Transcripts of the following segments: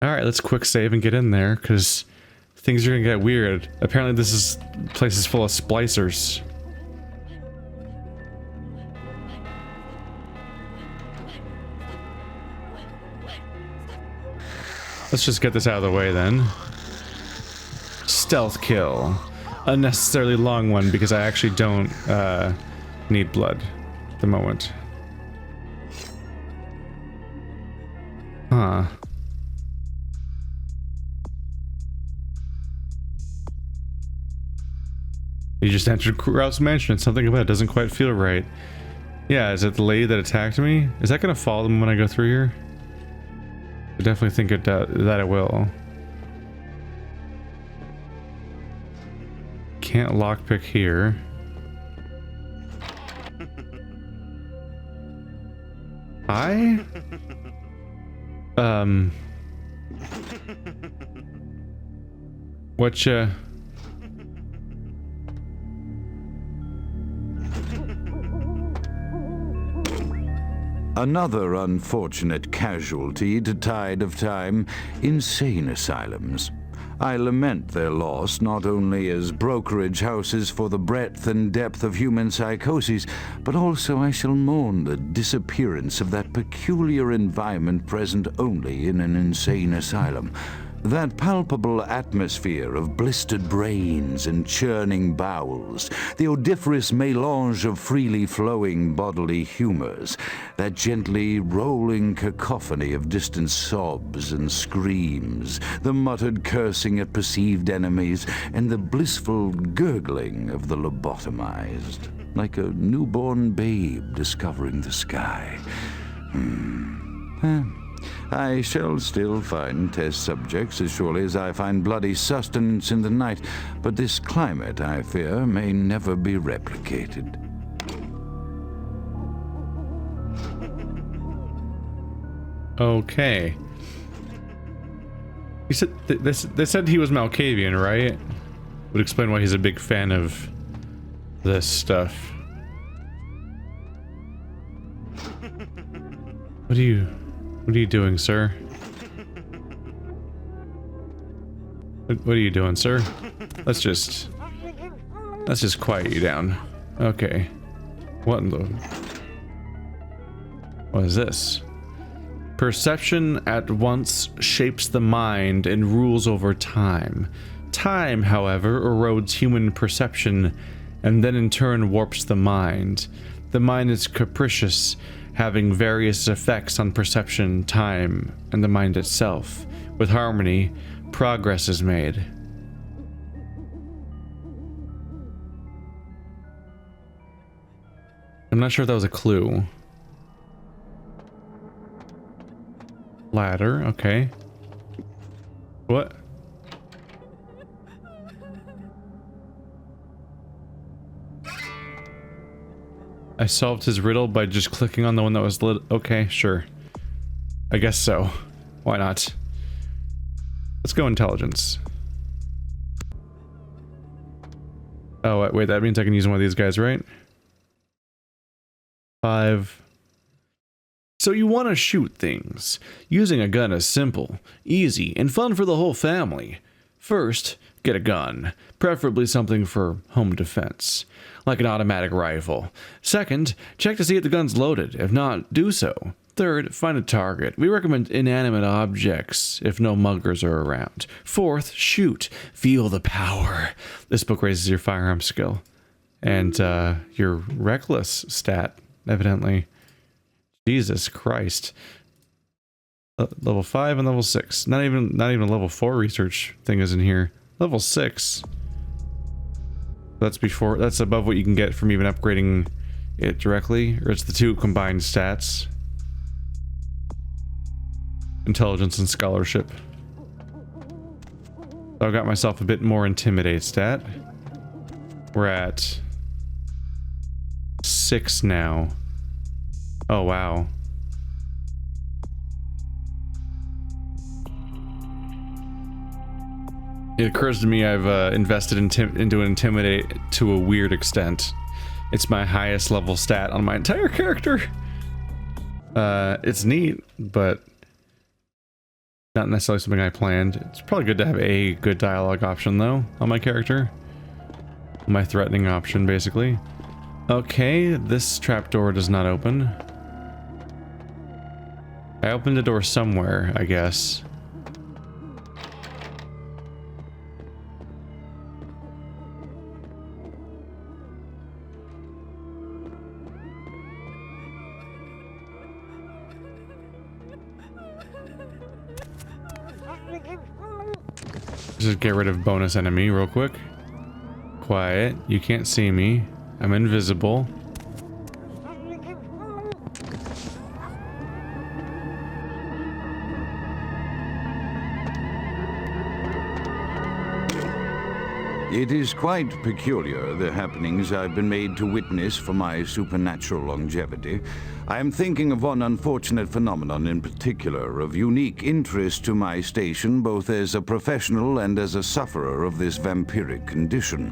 Alright, let's quick save and get in there, because things are gonna get weird. Apparently place is full of splicers. Let's just get this out of the way then. Stealth kill. Unnecessarily long one because I actually don't need blood at the moment. Huh. You just entered Grout's mansion and something about it doesn't quite feel right. Yeah, is it the lady that attacked me? Is that gonna follow them when I go through here? I definitely think that it will. Can't lockpick here. Whatcha? Another unfortunate casualty to tide of time, insane asylums. I lament their loss not only as brokerage houses for the breadth and depth of human psychoses, but also I shall mourn the disappearance of that peculiar environment present only in an insane asylum. That palpable atmosphere of blistered brains and churning bowels, the odoriferous melange of freely flowing bodily humors, that gently rolling cacophony of distant sobs and screams, the muttered cursing at perceived enemies, and the blissful gurgling of the lobotomized, like a newborn babe discovering the sky. I shall still find test subjects as surely as I find bloody sustenance in the night, but this climate, I fear, may never be replicated. Okay. You said they said he was Malkavian, right? Would explain why he's a big fan of this stuff. What are you doing, sir? What are you doing, sir? Let's just quiet you down. Okay. What in the... What is this? Perception at once shapes the mind and rules over time. Time, however, erodes human perception and then in turn warps the mind. The mind is capricious, having various effects on perception, time, and the mind itself. With harmony, progress is made. I'm not sure if that was a clue. Ladder, okay. What? I solved his riddle by just clicking on the one that was lit. Okay, sure. I guess so. Why not? Let's go intelligence. Oh, wait, that means I can use one of these guys, right? 5. So you want to shoot things. Using a gun is simple, easy, and fun for the whole family. First, get a gun, preferably something for home defense, like an automatic rifle. Second, check to see if the gun's loaded. If not, do so. Third, find a target. We recommend inanimate objects if no muggers are around. Fourth, shoot. Feel the power. This book raises your firearm skill. And your reckless stat, evidently. Jesus Christ. Level 5 and level 6. Not even a level 4 research thing is in here. Level 6. That's above what you can get from even upgrading it directly, or it's the two combined stats. Intelligence and scholarship. So I've got myself a bit more intimidate stat. We're at 6 now. Oh wow. It occurs to me I've invested into intimidate to a weird extent. It's my highest level stat on my entire character. It's neat, but Not necessarily something I planned. It's probably good to have a good dialogue option, though, on my character. My threatening option, basically. Okay, this trapdoor does not open. I opened a door somewhere, I guess. Just get rid of bonus enemy real quick. Quiet. You can't see me. I'm invisible. It is quite peculiar, the happenings I've been made to witness for my supernatural longevity. I am thinking of one unfortunate phenomenon in particular, of unique interest to my station, both as a professional and as a sufferer of this vampiric condition.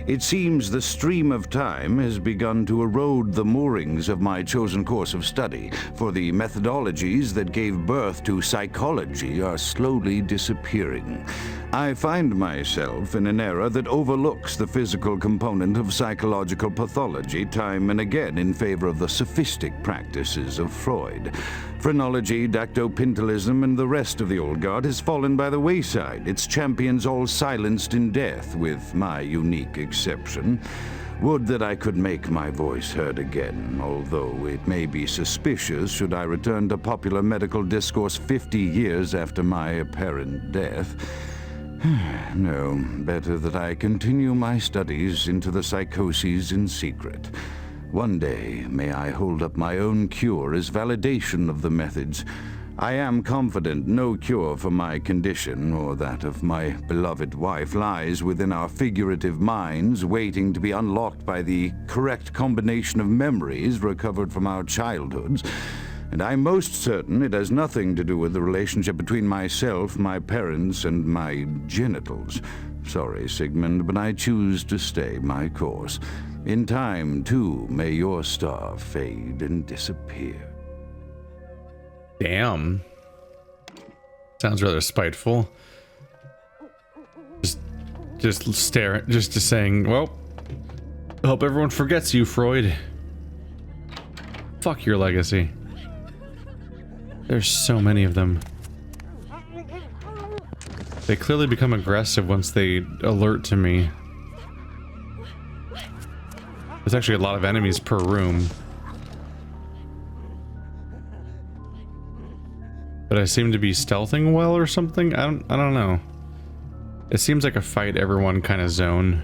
It seems the stream of time has begun to erode the moorings of my chosen course of study, for the methodologies that gave birth to psychology are slowly disappearing. I find myself in an era that overlooks the physical component of psychological pathology time and again in favor of the sophistic practices of Freud. Phrenology, dactopintilism, and the rest of the old guard has fallen by the wayside, its champions all silenced in death, with my unique exception. Would that I could make my voice heard again, although it may be suspicious should I return to popular medical discourse 50 years after my apparent death. No, better that I continue my studies into the psychoses in secret. One day, may I hold up my own cure as validation of the methods. I am confident no cure for my condition, or that of my beloved wife, lies within our figurative minds, waiting to be unlocked by the correct combination of memories recovered from our childhoods. And I'm most certain it has nothing to do with the relationship between myself, my parents, and my genitals. Sorry, Sigmund, but I choose to stay my course. In time, too, may your star fade and disappear. Damn. Sounds rather spiteful. Just stare, just saying, well, I hope everyone forgets you, Freud. Fuck your legacy. There's so many of them. They clearly become aggressive once they alert to me. There's actually a lot of enemies per room. But I seem to be stealthing well or something? I don't know. It seems like a fight everyone kind of zone.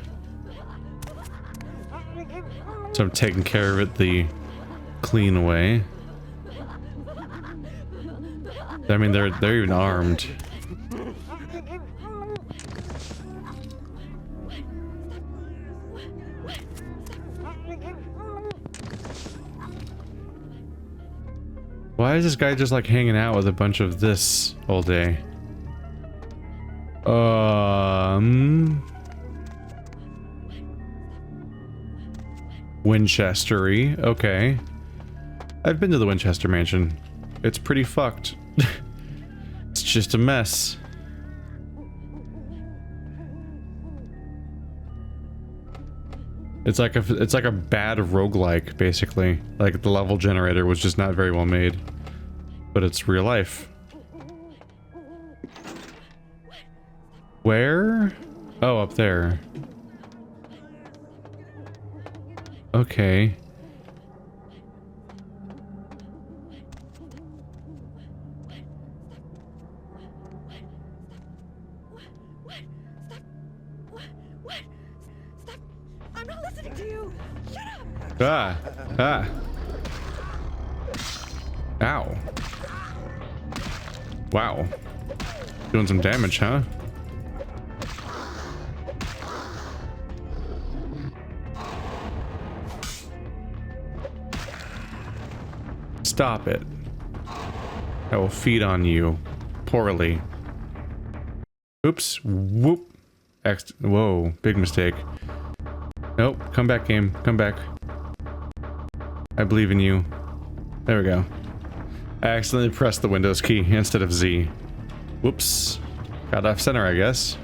So I'm taking care of it the clean way. I mean, they're even armed. Why is this guy just like hanging out with a bunch of this all day? Winchestery, okay. I've been to the Winchester Mansion. It's pretty fucked. It's just a mess. It's like a bad roguelike, basically. Like the level generator was just not very well made. But it's real life. Where? Oh, up there. Okay. Ah! Ah! Ow. Wow. Doing some damage, huh? Stop it. I will feed on you. Poorly. Oops. Whoop. Whoa. Big mistake. Nope. Come back, game. Come back. I believe in you. There we go. I accidentally pressed the Windows key instead of Z. Whoops. Got off center, I guess.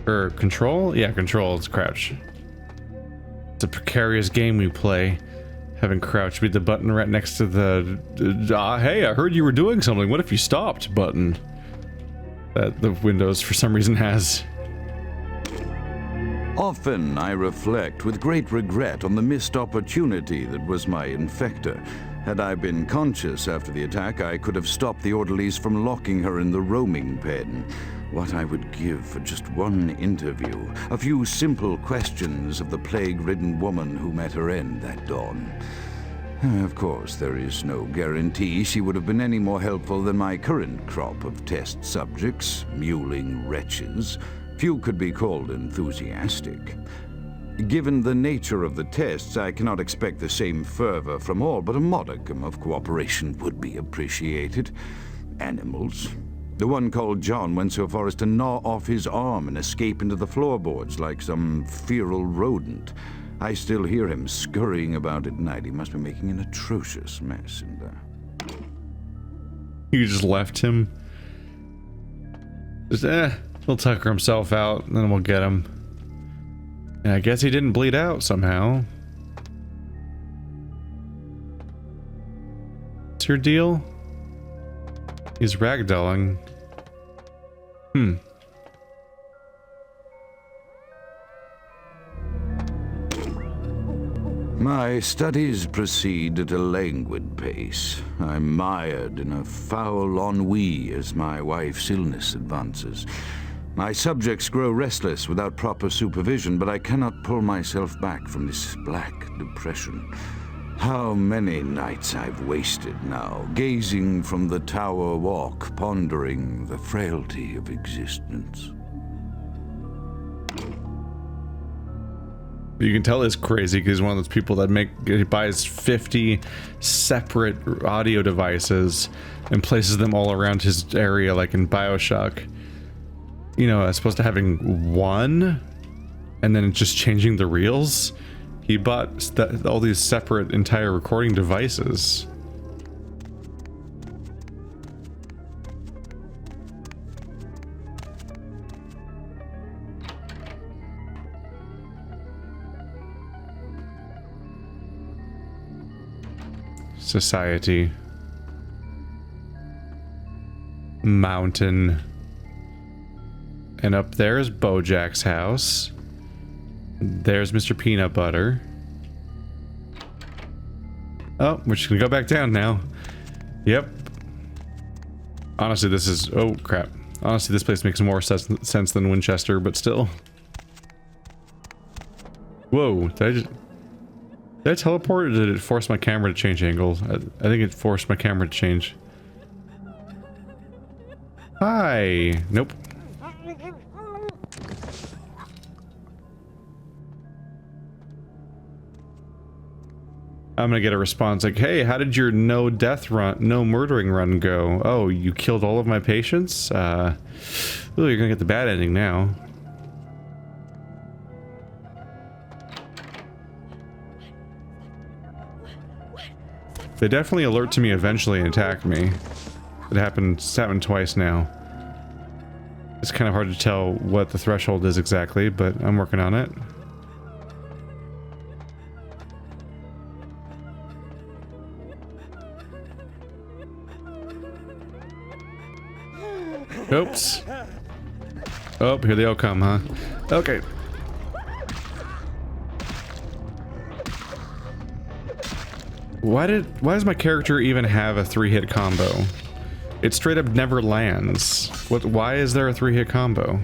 Or control? Yeah, control. It's crouch. It's a precarious game we play. Having crouch be the button right next to the hey, I heard you were doing something. What if you stopped button? That the Windows for some reason has. Often I reflect with great regret on the missed opportunity that was my infector. Had I been conscious after the attack, I could have stopped the orderlies from locking her in the roaming pen. What I would give for just one interview, a few simple questions of the plague-ridden woman who met her end that dawn. Of course, there is no guarantee she would have been any more helpful than my current crop of test subjects, mewling wretches. Few could be called enthusiastic. Given the nature of the tests, I cannot expect the same fervor from all, but a modicum of cooperation would be appreciated. Animals. The one called John went so far as to gnaw off his arm and escape into the floorboards like some feral rodent. I still hear him scurrying about at night. He must be making an atrocious mess in there. You just left him. Just, he'll tucker himself out, and then we'll get him. And I guess he didn't bleed out somehow. What's your deal? He's ragdolling. My studies proceed at a languid pace. I'm mired in a foul ennui as my wife's illness advances. My subjects grow restless without proper supervision, but I cannot pull myself back from this black depression. How many nights I've wasted now, gazing from the tower walk, pondering the frailty of existence. You can tell he's crazy because he's one of those people that he buys 50 separate audio devices and places them all around his area, like in BioShock. You know, as opposed to having one and then just changing the reels. He bought all these separate entire recording devices. Society. Mountain. And up there's Bojack's house. There's Mr. Peanut Butter. Oh, we're just gonna go back down now. Yep. Honestly, this is... Oh, crap. Honestly, this place makes more sense than Winchester, but still. Whoa, did I teleport, or did it force my camera to change angles? I think it forced my camera to change. Hi! Nope. I'm gonna get a response like, hey, how did your no murdering run go? Oh, you killed all of my patients? Oh, you're gonna get the bad ending now. They definitely alert to me eventually and attack me. It's happened twice now. It's kind of hard to tell what the threshold is exactly, but I'm working on it. Oops. Oh, here they all come, huh? Okay. Why does my character even have a 3-hit combo? It straight up never lands. Why is there a 3-hit combo?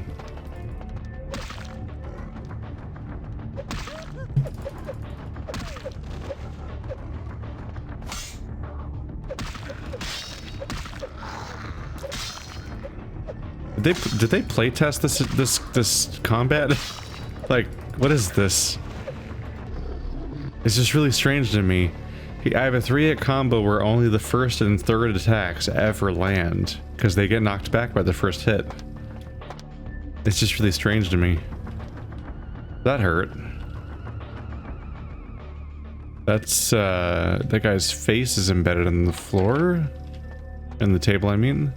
Did they playtest this combat? Like, what is this? It's just really strange to me. I have a 3-hit combo where only the first and third attacks ever land, because they get knocked back by the first hit. It's just really strange to me. That hurt. That's, that guy's face is embedded in the floor? In the table, I mean.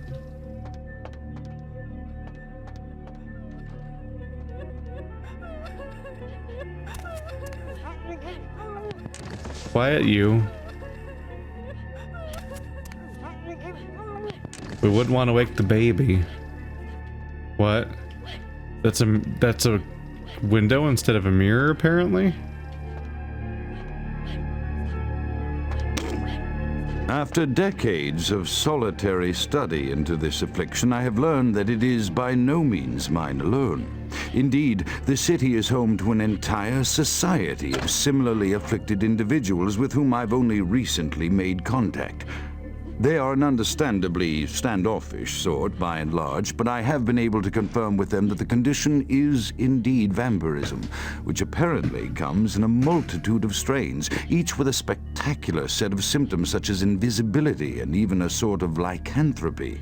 Quiet you. We wouldn't want to wake the baby. What? That's a window instead of a mirror, apparently? After decades of solitary study into this affliction, I have learned that it is by no means mine alone. Indeed, the city is home to an entire society of similarly afflicted individuals with whom I've only recently made contact. They are an understandably standoffish sort, by and large, but I have been able to confirm with them that the condition is indeed vampirism, which apparently comes in a multitude of strains, each with a spectacular set of symptoms such as invisibility and even a sort of lycanthropy.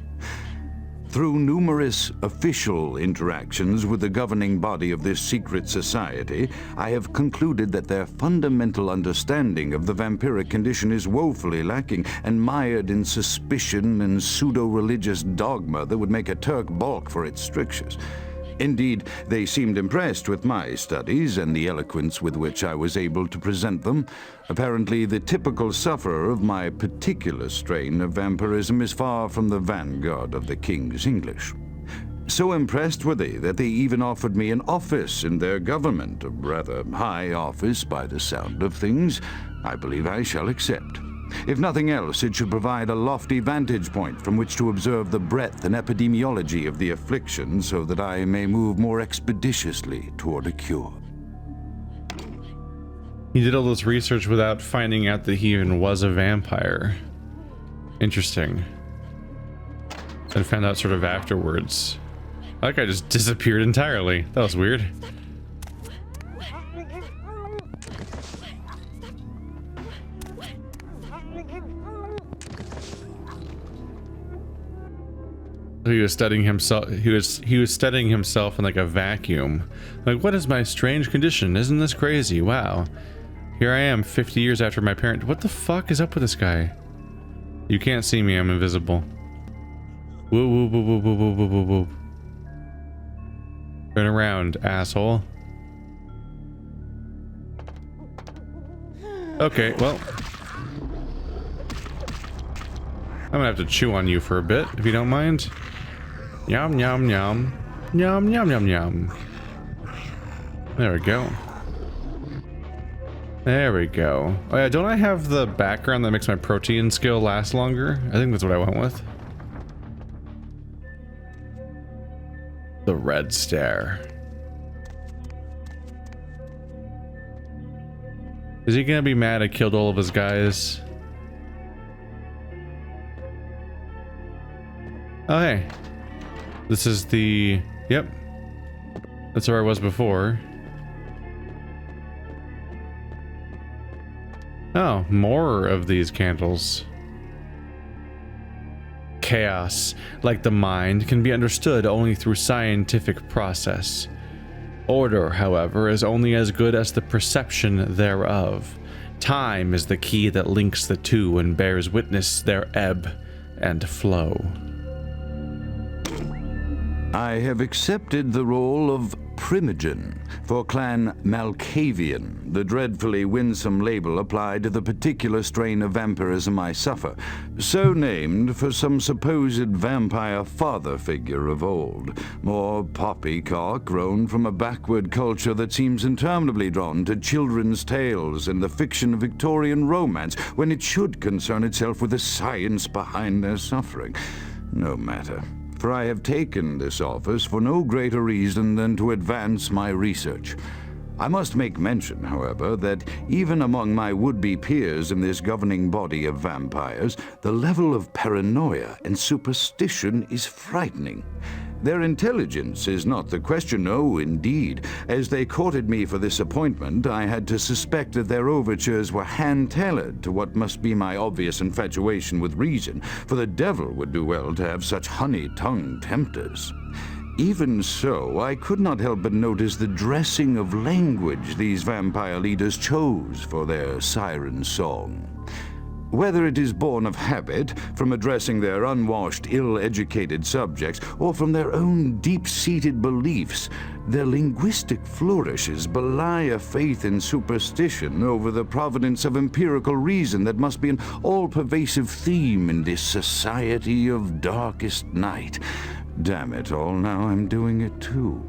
Through numerous official interactions with the governing body of this secret society, I have concluded that their fundamental understanding of the vampiric condition is woefully lacking and mired in suspicion and pseudo-religious dogma that would make a Turk balk for its strictures. Indeed, they seemed impressed with my studies and the eloquence with which I was able to present them. Apparently, the typical sufferer of my particular strain of vampirism is far from the vanguard of the King's English. So impressed were they that they even offered me an office in their government, a rather high office by the sound of things. I believe I shall accept. If nothing else, it should provide a lofty vantage point from which to observe the breadth and epidemiology of the affliction so that I may move more expeditiously toward a cure. He did all this research without finding out that he even was a vampire. Interesting. And found out sort of afterwards. That guy just disappeared entirely. That was weird. He was studying himself. He was studying himself in like a vacuum. Like, what is my strange condition? Isn't this crazy? Wow. Here I am 50 years after my parent. What the fuck is up with this guy? You can't see me, I'm invisible. Woo woo woo woo woo woo woo woo woo. Turn around, asshole. Okay, well. I'm gonna have to chew on you for a bit, if you don't mind. Yum yum yum. Yum yum yum yum. There we go. There we go. Oh yeah, don't I have the background that makes my protein skill last longer? I think that's what I went with. The red stare. Is he gonna be mad I killed all of his guys? Oh hey. This is the... Yep. That's where I was before. Oh, more of these candles. Chaos, like the mind, can be understood only through scientific process. Order, however, is only as good as the perception thereof. Time is the key that links the two and bears witness their ebb and flow. I have accepted the role of Primogen for Clan Malkavian, the dreadfully winsome label applied to the particular strain of vampirism I suffer, so named for some supposed vampire father figure of old, more poppycock grown from a backward culture that seems interminably drawn to children's tales and the fiction of Victorian romance when it should concern itself with the science behind their suffering. No matter. For I have taken this office for no greater reason than to advance my research. I must make mention, however, that even among my would-be peers in this governing body of vampires, the level of paranoia and superstition is frightening. Their intelligence is not the question, no, indeed. As they courted me for this appointment, I had to suspect that their overtures were hand-tailored to what must be my obvious infatuation with reason, for the devil would do well to have such honey-tongued tempters. Even so, I could not help but notice the dressing of language these vampire leaders chose for their siren song. Whether it is born of habit, from addressing their unwashed, ill-educated subjects, or from their own deep-seated beliefs, their linguistic flourishes belie a faith in superstition over the providence of empirical reason that must be an all-pervasive theme in this society of darkest night. Damn it all, now I'm doing it too.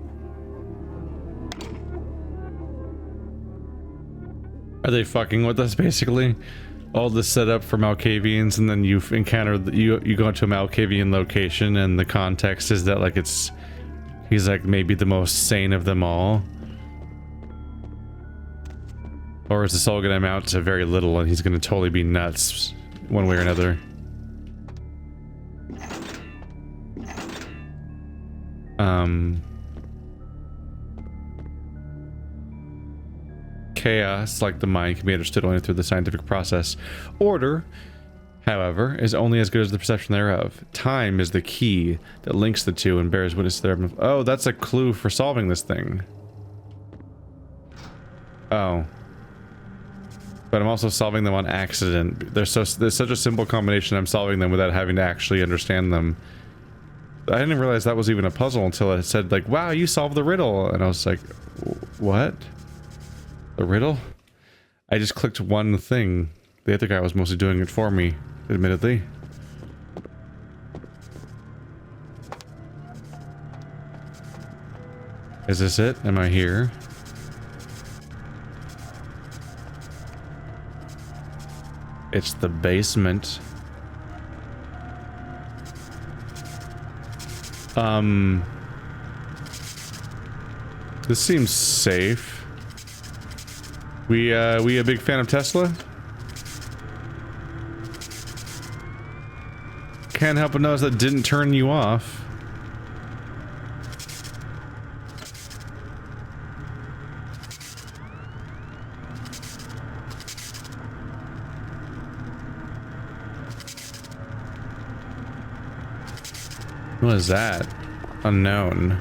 Are they fucking with us, basically? All this setup for Malkavians, and then you encounter you go into a Malkavian location, and the context is that like he's like maybe the most sane of them all, or is this all gonna amount to very little, and he's gonna totally be nuts one way or another? Chaos, like the mind, can be understood only through the scientific process. Order, however, is only as good as the perception thereof. Time is the key that links the two and bears witness to their... Oh, that's a clue for solving this thing. Oh. But I'm also solving them on accident. There's such a simple combination, I'm solving them without having to actually understand them. I didn't realize that was even a puzzle until it said, like, wow, you solved the riddle. And I was like, what? The riddle? I just clicked one thing. The other guy was mostly doing it for me, admittedly. Is this it? Am I here? It's the basement. This seems safe. We a big fan of Tesla? Can't help but notice that didn't turn you off. What is that? Unknown.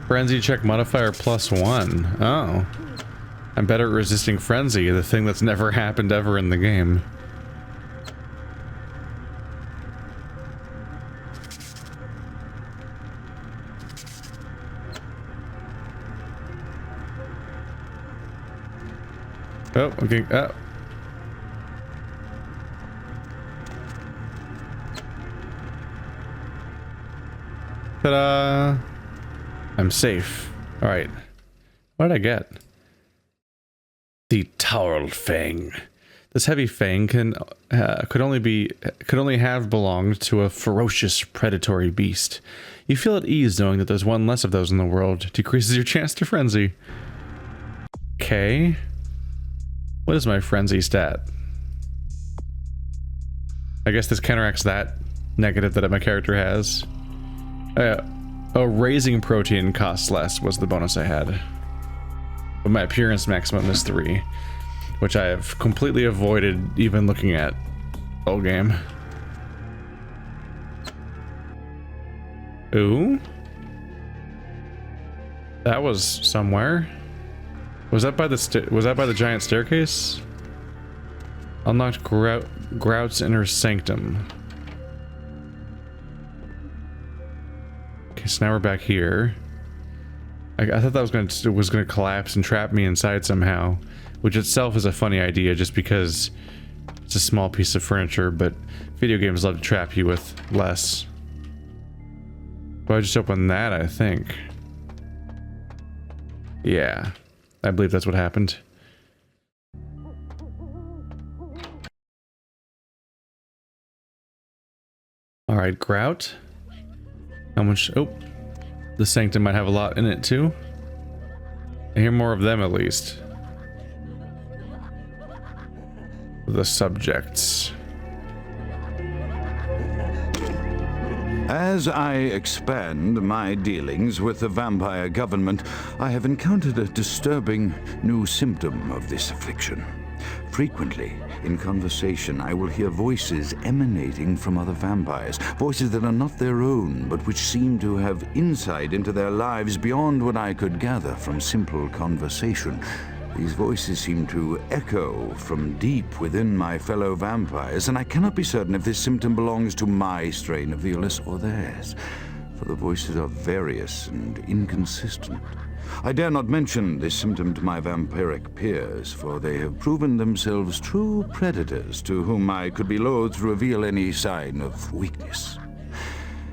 Frenzy check modifier +1. Oh. I'm better at resisting frenzy, the thing that's never happened ever in the game. Oh, okay. Oh. Ta-da! I'm safe. Alright. What did I get? The Towrled Fang. This heavy fang could only have belonged to a ferocious predatory beast. You feel at ease knowing that there's one less of those in the world. Decreases your chance to frenzy. Okay. What is my frenzy stat? I guess this counteracts that negative that my character has. Oh, raising protein costs less was the bonus I had. But my appearance maximum is 3, which I have completely avoided even looking at all game. Ooh. That was somewhere. Was that by the giant staircase? Unlocked Grout's inner sanctum. Okay, so now we're back here. I thought that was gonna collapse and trap me inside somehow, which itself is a funny idea just because it's a small piece of furniture, but video games love to trap you with less. Well, I just opened that, I think. Yeah, I believe that's what happened. Alright, Grout. How much? Oh, the sanctum might have a lot in it too. I hear more of them at least. The subjects. As I expand my dealings with the vampire government, I have encountered a disturbing new symptom of this affliction. Frequently, in conversation, I will hear voices emanating from other vampires, voices that are not their own, but which seem to have insight into their lives beyond what I could gather from simple conversation. These voices seem to echo from deep within my fellow vampires, and I cannot be certain if this symptom belongs to my strain of illness or theirs, for the voices are various and inconsistent. I dare not mention this symptom to my vampiric peers, for they have proven themselves true predators to whom I could be loath to reveal any sign of weakness.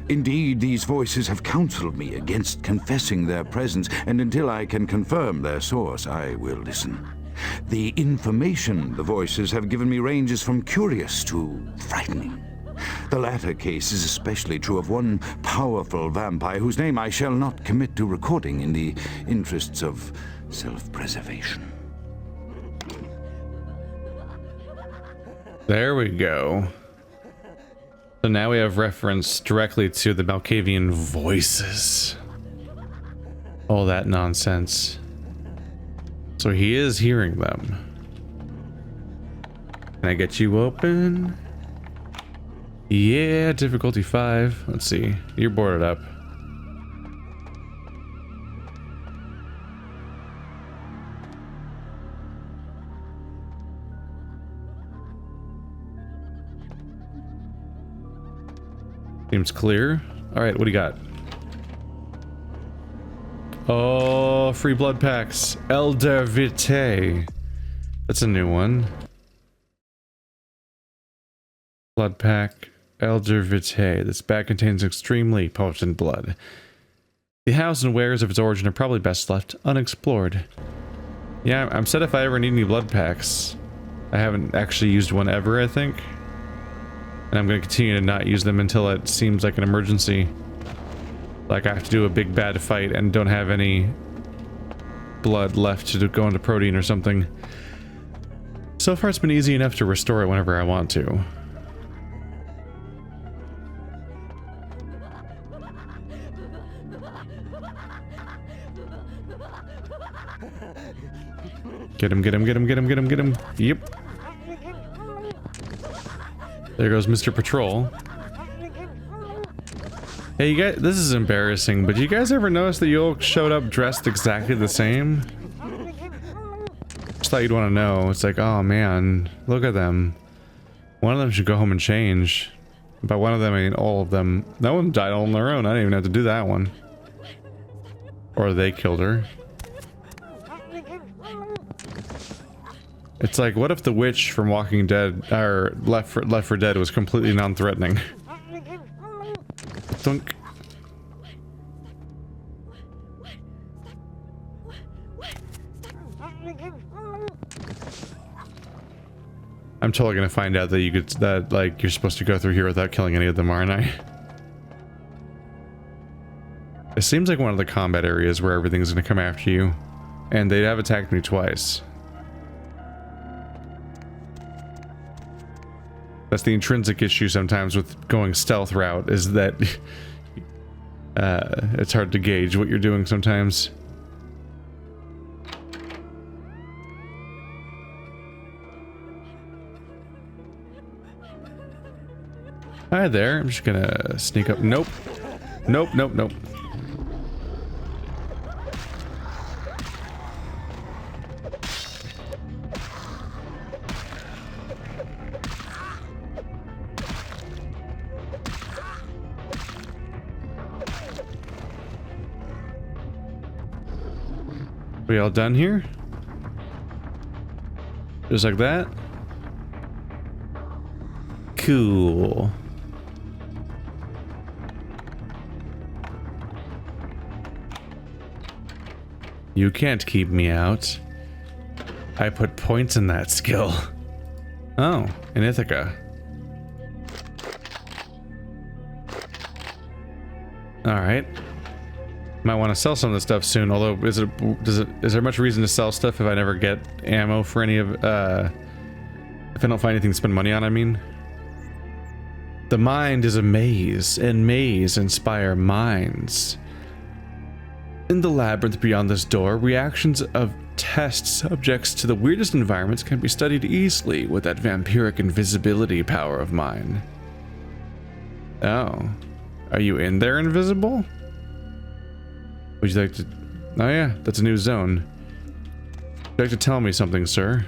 Indeed, these voices have counseled me against confessing their presence, and until I can confirm their source, I will listen. The information the voices have given me ranges from curious to frightening. The latter case is especially true of one powerful vampire whose name I shall not commit to recording in the interests of self-preservation. There we go. So now we have reference directly to the Malkavian voices. All that nonsense. So he is hearing them. Can I get you open? Yeah, difficulty 5. Let's see. You're boarded up. Seems clear. Alright, what do you got? Oh, free blood packs. Elder Vitae. That's a new one. Blood pack. Elder Vitae. This bag contains extremely potent blood. The hows and wheres of its origin are probably best left unexplored. Yeah, I'm set if I ever need any blood packs. I haven't actually used one ever, I think. And I'm going to continue to not use them until it seems like an emergency. Like I have to do a big bad fight and don't have any blood left to go into protein or something. So far it's been easy enough to restore it whenever I want to. Get him, get him, get him, get him, get him, get him. Yep. There goes Mr. Patrol. Hey, you guys, this is embarrassing, but you guys ever notice that you all showed up dressed exactly the same? Just thought you'd want to know. It's like, oh man, look at them. One of them should go home and change. By one of them, I mean all of them. No one died all on their own. I didn't even have to do that one. Or they killed her. It's like, what if the witch from Walking Dead, or Left 4 Dead, was completely non-threatening? Thunk. I'm totally gonna find out that like, you're supposed to go through here without killing any of them, aren't I? It seems like one of the combat areas where everything's gonna come after you. And they have attacked me twice. That's the intrinsic issue sometimes with going stealth route, is that it's hard to gauge what you're doing sometimes. Hi there, I'm just gonna sneak up. Nope. Nope, nope, nope. We all done here? Just like that? Cool. You can't keep me out. I put points in that skill. Oh, in Ithaca. Alright. Might want to sell some of this stuff soon, although is there much reason to sell stuff if I never get ammo for any of if I don't find anything to spend money on, I mean? The mind is a maze, and maze inspire minds. In the labyrinth beyond this door, reactions of test subjects to the weirdest environments can be studied easily with that vampiric invisibility power of mine. Oh. Are you in there invisible? Would you like to... Oh yeah, that's a new zone. Would you like to tell me something, sir?